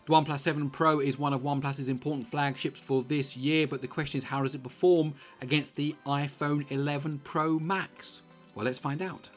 The OnePlus 7 Pro is one of OnePlus's important flagships for this year, but the question is, how does it perform against the iPhone 11 Pro Max? Well, let's find out.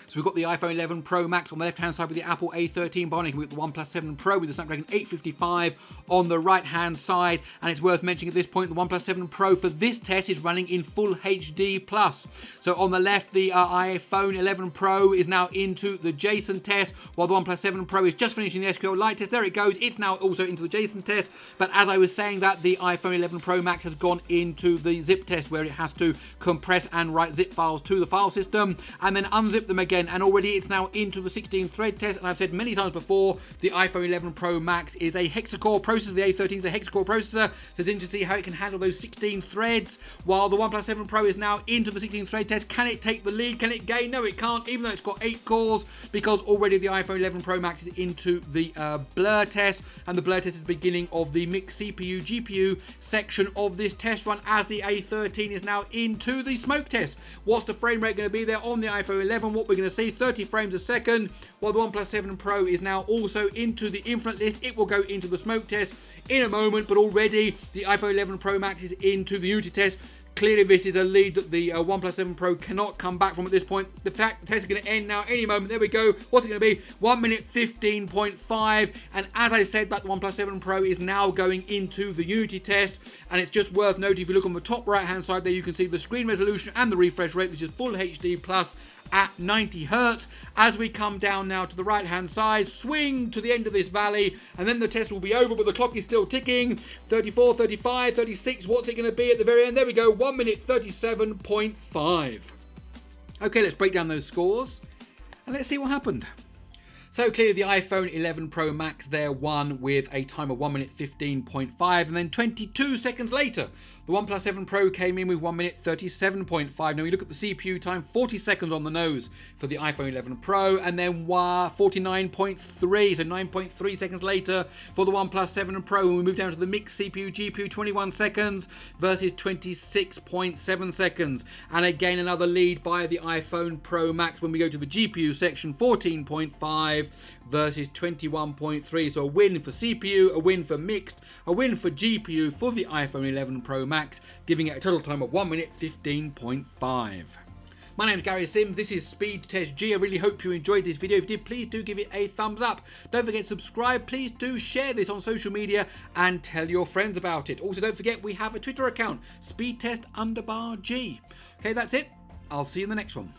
So we've got the iPhone 11 Pro Max on the left-hand side with the Apple A13 Bionic, and we've got the OnePlus 7 Pro with the Snapdragon 855 on the right-hand side. And it's worth mentioning at this point, the OnePlus 7 Pro for this test is running in Full HD+. So on the left, the iPhone 11 Pro is now into the JSON test, while the OnePlus 7 Pro is just finishing the SQLite test. There it goes. It's now also into the JSON test. But as I was saying that, the iPhone 11 Pro Max has gone into the zip test, where it has to compress and write zip files to the file system and then unzip them again. And already it's now into the 16-thread test. And I've said many times before, the iPhone 11 Pro Max is a hexa-core processor. The A13 is a hexa-core processor. So it's interesting to see how it can handle those 16 threads, while the OnePlus 7 Pro is now into the 16-thread test. Can it take the lead? Can it gain? No, it can't, even though it's got 8 cores, because already the iPhone 11 Pro Max is into the blur test, and the blur test is the beginning of the mixed CPU GPU section of this test run, as the A13 is now into the smoke test. What's the frame rate going to be there on the iPhone 11? What we're going to see, 30 frames a second, while the OnePlus 7 Pro is now also into the infinite list. It will go into the smoke test in a moment, but already the iPhone 11 Pro Max is into the Unity test. Clearly, this is a lead that the OnePlus 7 Pro cannot come back from at this point. The fact the test is going to end now any moment. There we go. What's it going to be? 1 minute 15.5. And as I said, that the OnePlus 7 Pro is now going into the Unity test. And it's just worth noting, if you look on the top right-hand side there, you can see the screen resolution and the refresh rate, which is Full HD Plus at 90 Hertz. As we come down now to the right-hand side, swing to the end of this valley, and then the test will be over, but the clock is still ticking. 34, 35, 36. What's it going to be at the very end? There we go. 1 minute 37.5. Okay, let's break down those scores, and let's see what happened. So clearly the iPhone 11 Pro Max there won with a time of 1 minute 15.5, and then 22 seconds later, the OnePlus 7 Pro came in with 1 minute 37.5. Now we look at the CPU time, 40 seconds on the nose for the iPhone 11 Pro, and then 49.3, so 9.3 seconds later for the OnePlus 7 Pro. When we move down to the mixed CPU GPU, 21 seconds versus 26.7 seconds. And again, another lead by the iPhone Pro Max when we go to the GPU section, 14.5 versus 21.3. So a win for CPU, a win for mixed, a win for GPU for the iPhone 11 Pro Max, giving it a total time of 1 minute 15.5. My name's Gary Sims, this is SpeedTest G. I really hope you enjoyed this video. If you did, please do give it a thumbs up. Don't forget to subscribe. Please do share this on social media and tell your friends about it. Also, don't forget we have a Twitter account, SpeedTest_G. Okay, that's it. I'll see you in the next one.